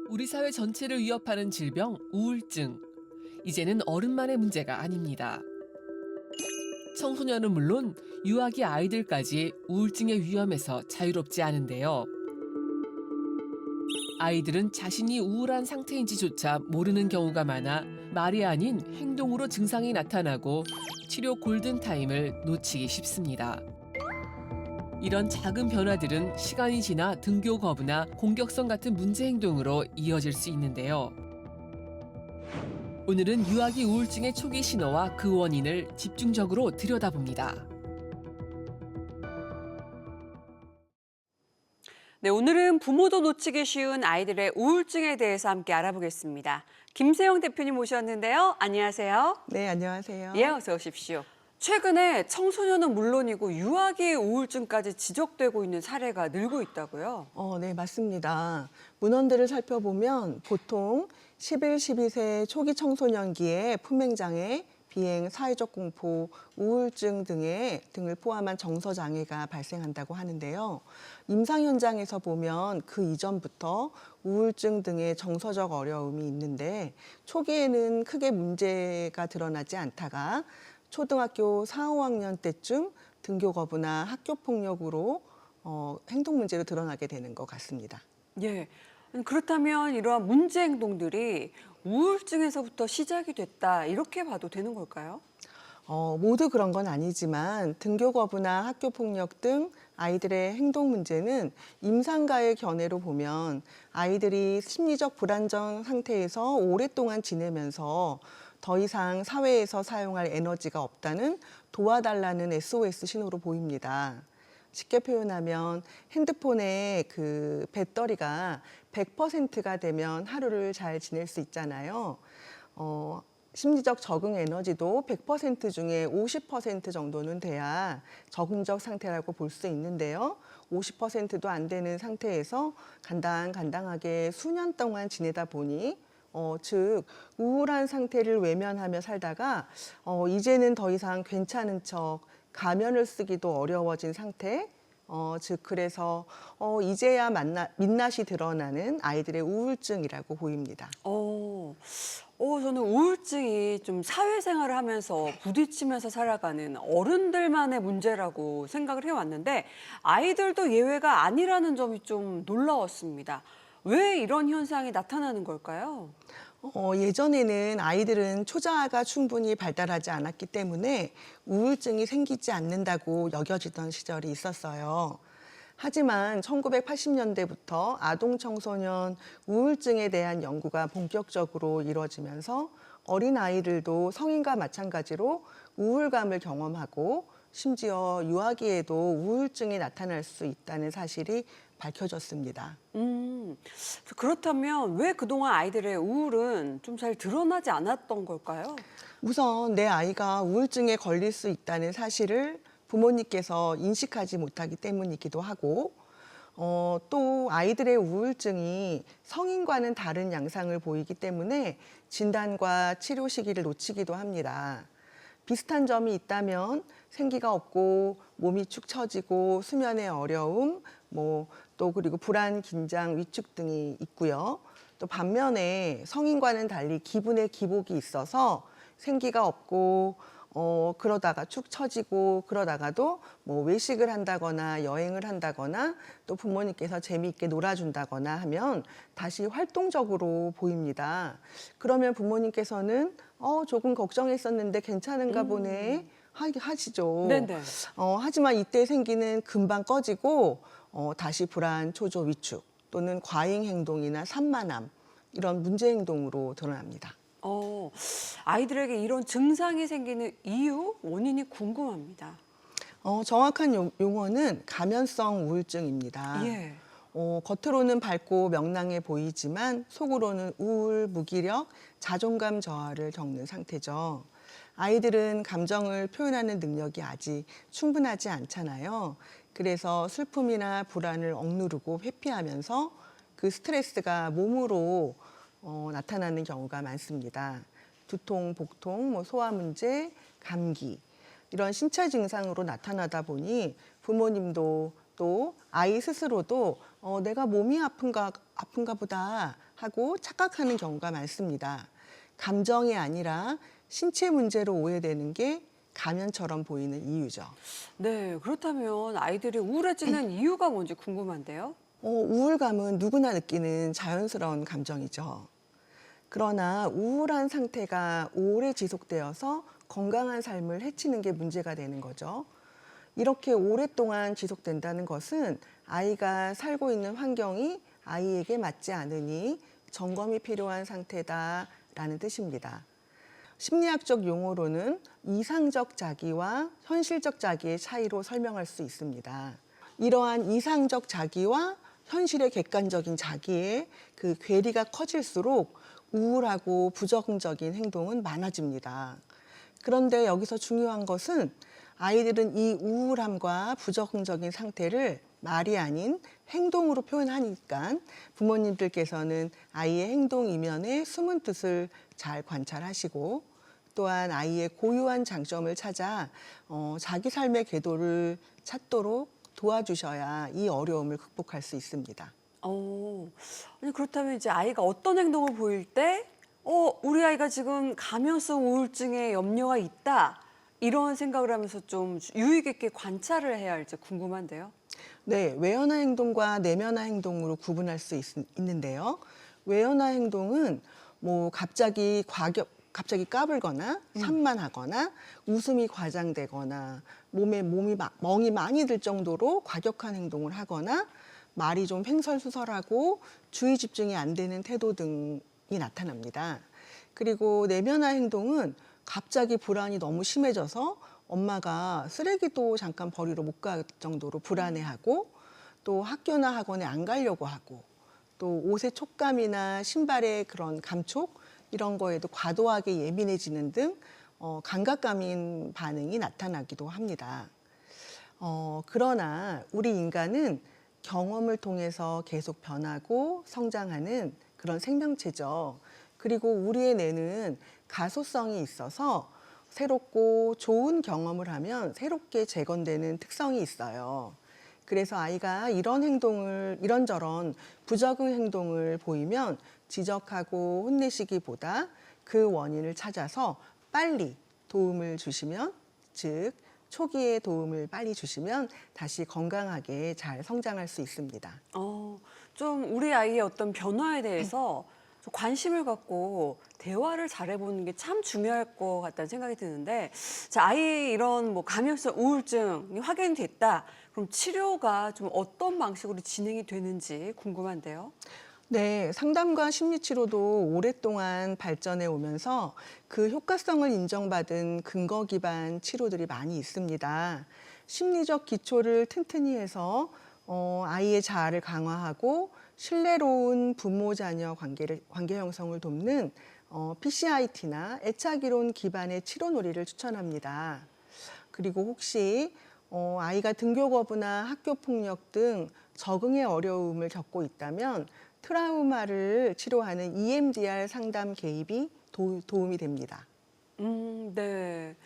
우리 사회 전체를 위협하는 질병, 우울증. 이제는 어른만의 문제가 아닙니다. 청소년은 물론 유아기 아이들까지 우울증의 위험에서 자유롭지 않은데요. 아이들은 자신이 우울한 상태인지조차 모르는 경우가 많아 말이 아닌 행동으로 증상이 나타나고 치료 골든타임을 놓치기 쉽습니다. 이런 작은 변화들은 시간이 지나 등교 거부나 공격성 같은 문제 행동으로 이어질 수 있는데요. 오늘은 유아기 우울증의 초기 신호와 그 원인을 집중적으로 들여다봅니다. 네, 오늘은 부모도 놓치기 쉬운 아이들의 우울증에 대해서 함께 알아보겠습니다. 김세영 대표님 모셨는데요. 안녕하세요. 네, 안녕하세요. 예, 어서 오십시오. 최근에 청소년은 물론이고 유아기 우울증까지 지적되고 있는 사례가 늘고 있다고요? 네, 맞습니다. 문헌들을 살펴보면 보통 11, 12세 초기 청소년기에 품행장애, 비행, 사회적 공포, 우울증 등을 포함한 정서장애가 발생한다고 하는데요. 임상 현장에서 보면 그 이전부터 우울증 등의 정서적 어려움이 있는데 초기에는 크게 문제가 드러나지 않다가 초등학교 4, 5학년 때쯤 등교 거부나 학교 폭력으로 행동 문제로 드러나게 되는 것 같습니다. 예. 그렇다면 이러한 문제 행동들이 우울증에서부터 시작이 됐다, 이렇게 봐도 되는 걸까요? 모두 그런 건 아니지만 등교 거부나 학교 폭력 등 아이들의 행동 문제는 임상가의 견해로 보면 아이들이 심리적 불안정 상태에서 오랫동안 지내면서 더 이상 사회에서 사용할 에너지가 없다는 도와달라는 SOS 신호로 보입니다. 쉽게 표현하면 핸드폰의 그 배터리가 100%가 되면 하루를 잘 지낼 수 있잖아요. 심리적 적응 에너지도 100% 중에 50% 정도는 돼야 적응적 상태라고 볼 수 있는데요. 50%도 안 되는 상태에서 간당간당하게 수년 동안 지내다 보니 즉 우울한 상태를 외면하며 살다가 이제는 더 이상 괜찮은 척 가면을 쓰기도 어려워진 상태, 즉 그래서 이제야 민낯이 드러나는 아이들의 우울증이라고 보입니다. 저는 우울증이 좀 사회생활을 하면서 부딪히면서 살아가는 어른들만의 문제라고 생각을 해왔는데 아이들도 예외가 아니라는 점이 좀 놀라웠습니다. 왜 이런 현상이 나타나는 걸까요? 예전에는 아이들은 초자아가 충분히 발달하지 않았기 때문에 우울증이 생기지 않는다고 여겨지던 시절이 있었어요. 하지만 1980년대부터 아동 청소년 우울증에 대한 연구가 본격적으로 이루어지면서 어린아이들도 성인과 마찬가지로 우울감을 경험하고 심지어 유아기에도 우울증이 나타날 수 있다는 사실이 밝혀졌습니다. 그렇다면 왜 그동안 아이들의 우울은 좀 잘 드러나지 않았던 걸까요? 우선 내 아이가 우울증에 걸릴 수 있다는 사실을 부모님께서 인식하지 못하기 때문이기도 하고 또 아이들의 우울증이 성인과는 다른 양상을 보이기 때문에 진단과 치료 시기를 놓치기도 합니다. 비슷한 점이 있다면 생기가 없고 몸이 축 처지고 수면의 어려움, 또 그리고 불안, 긴장, 위축 등이 있고요. 또 반면에 성인과는 달리 기분의 기복이 있어서 생기가 없고 그러다가 축 처지고 그러다가도 외식을 한다거나 여행을 한다거나 또 부모님께서 재미있게 놀아준다거나 하면 다시 활동적으로 보입니다. 그러면 부모님께서는 조금 걱정했었는데 괜찮은가 보네 하시죠. 네네. 하지만 이때 생기는 금방 꺼지고 다시 불안, 초조, 위축 또는 과잉 행동이나 산만함 이런 문제 행동으로 드러납니다. 아이들에게 이런 증상이 생기는 이유, 원인이 궁금합니다. 정확한 용어는 가면성 우울증입니다. 예. 겉으로는 밝고 명랑해 보이지만 속으로는 우울, 무기력, 자존감 저하를 겪는 상태죠. 아이들은 감정을 표현하는 능력이 아직 충분하지 않잖아요. 그래서 슬픔이나 불안을 억누르고 회피하면서 그 스트레스가 몸으로 나타나는 경우가 많습니다. 두통, 복통, 소화 문제, 감기 이런 신체 증상으로 나타나다 보니 부모님도 또 아이 스스로도 내가 몸이 아픈가 보다 하고 착각하는 경우가 많습니다. 감정이 아니라 신체 문제로 오해되는 게 가면처럼 보이는 이유죠. 네, 그렇다면 아이들이 우울해지는 이유가 뭔지 궁금한데요. 우울감은 누구나 느끼는 자연스러운 감정이죠. 그러나 우울한 상태가 오래 지속되어서 건강한 삶을 해치는 게 문제가 되는 거죠. 이렇게 오랫동안 지속된다는 것은 아이가 살고 있는 환경이 아이에게 맞지 않으니 점검이 필요한 상태다라는 뜻입니다. 심리학적 용어로는 이상적 자기와 현실적 자기의 차이로 설명할 수 있습니다. 이러한 이상적 자기와 현실의 객관적인 자기의 그 괴리가 커질수록 우울하고 부정적인 행동은 많아집니다. 그런데 여기서 중요한 것은 아이들은 이 우울함과 부정적인 상태를 말이 아닌 행동으로 표현하니까 부모님들께서는 아이의 행동 이면에 숨은 뜻을 잘 관찰하시고 또한 아이의 고유한 장점을 찾아 자기 삶의 궤도를 찾도록 도와주셔야 이 어려움을 극복할 수 있습니다. 아니 그렇다면 이제 아이가 어떤 행동을 보일 때, 우리 아이가 지금 감염성 우울증에 염려가 있다. 이런 생각을 하면서 좀 유의 깊게 관찰을 해야 할지 궁금한데요. 네, 외연화 행동과 내면화 행동으로 구분할 수 있는데요. 외연화 행동은 뭐 갑자기 까불거나 산만하거나 웃음이 과장되거나 몸에 멍이 많이 들 정도로 과격한 행동을 하거나 말이 좀 횡설수설하고 주의 집중이 안 되는 태도 등이 나타납니다. 그리고 내면화 행동은 갑자기 불안이 너무 심해져서 엄마가 쓰레기도 잠깐 버리러 못 갈 정도로 불안해하고 또 학교나 학원에 안 가려고 하고 또 옷의 촉감이나 신발의 그런 감촉 이런 거에도 과도하게 예민해지는 등 감각감인 반응이 나타나기도 합니다. 그러나 우리 인간은 경험을 통해서 계속 변하고 성장하는 그런 생명체죠. 그리고 우리의 뇌는 가소성이 있어서 새롭고 좋은 경험을 하면 새롭게 재건되는 특성이 있어요. 그래서 아이가 이런저런 부적응 행동을 보이면 지적하고 혼내시기보다 그 원인을 찾아서 빨리 도움을 주시면, 즉 초기에 도움을 빨리 주시면 다시 건강하게 잘 성장할 수 있습니다. 좀 우리 아이의 어떤 변화에 대해서 좀 관심을 갖고 대화를 잘해보는 게 참 중요할 것 같다는 생각이 드는데, 자, 아이의 이런 뭐 감염성 우울증이 확인이 됐다. 그럼 치료가 좀 어떤 방식으로 진행이 되는지 궁금한데요. 네, 상담과 심리치료도 오랫동안 발전해 오면서 그 효과성을 인정받은 근거 기반 치료들이 많이 있습니다. 심리적 기초를 튼튼히 해서 아이의 자아를 강화하고 신뢰로운 부모-자녀 관계 형성을 돕는 PCIT나 애착이론 기반의 치료 놀이를 추천합니다. 그리고 혹시 아이가 등교 거부나 학교 폭력 등 적응의 어려움을 겪고 있다면 트라우마를 치료하는 EMDR 상담 개입이 도움이 됩니다. 네.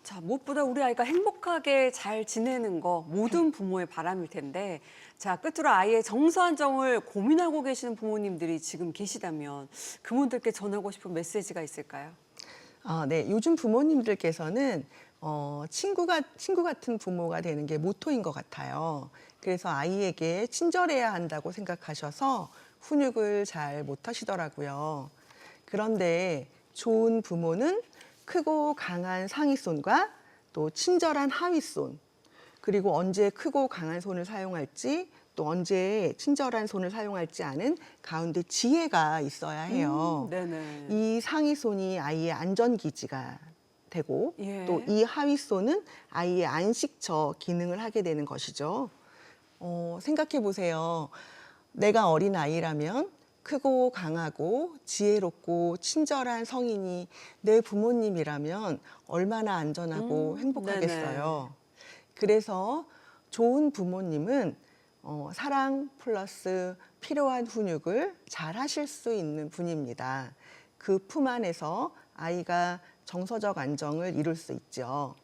자, 무엇보다 우리 아이가 행복하게 잘 지내는 거 모든 부모의 바람일 텐데, 자, 끝으로 아이의 정서 안정을 고민하고 계시는 부모님들이 지금 계시다면 그분들께 전하고 싶은 메시지가 있을까요? 네, 요즘 부모님들께서는 친구 같은 부모가 되는 게 모토인 것 같아요. 그래서 아이에게 친절해야 한다고 생각하셔서 훈육을 잘 못하시더라고요. 그런데 좋은 부모는 크고 강한 상위손과 또 친절한 하위손, 그리고 언제 크고 강한 손을 사용할지 또 언제 친절한 손을 사용할지 아는 가운데 지혜가 있어야 해요. 네네. 이 상위손이 아이의 안전기지가 되고 예. 또 이 하위손은 아이의 안식처 기능을 하게 되는 것이죠. 생각해 보세요. 내가 어린 아이라면 크고 강하고 지혜롭고 친절한 성인이 내 부모님이라면 얼마나 안전하고 행복하겠어요. 그래서 좋은 부모님은 사랑 플러스 필요한 훈육을 잘 하실 수 있는 분입니다. 그 품 안에서 아이가 정서적 안정을 이룰 수 있죠.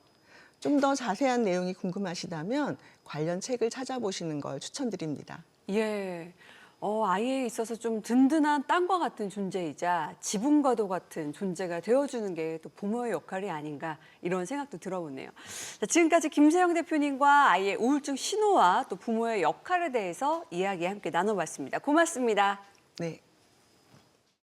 좀 더 자세한 내용이 궁금하시다면 관련 책을 찾아보시는 걸 추천드립니다. 예. 아이에 있어서 좀 든든한 땅과 같은 존재이자 지붕과도 같은 존재가 되어주는 게 또 부모의 역할이 아닌가 이런 생각도 들어보네요. 자, 지금까지 김세영 대표님과 아이의 우울증 신호와 또 부모의 역할에 대해서 이야기 함께 나눠봤습니다. 고맙습니다. 네.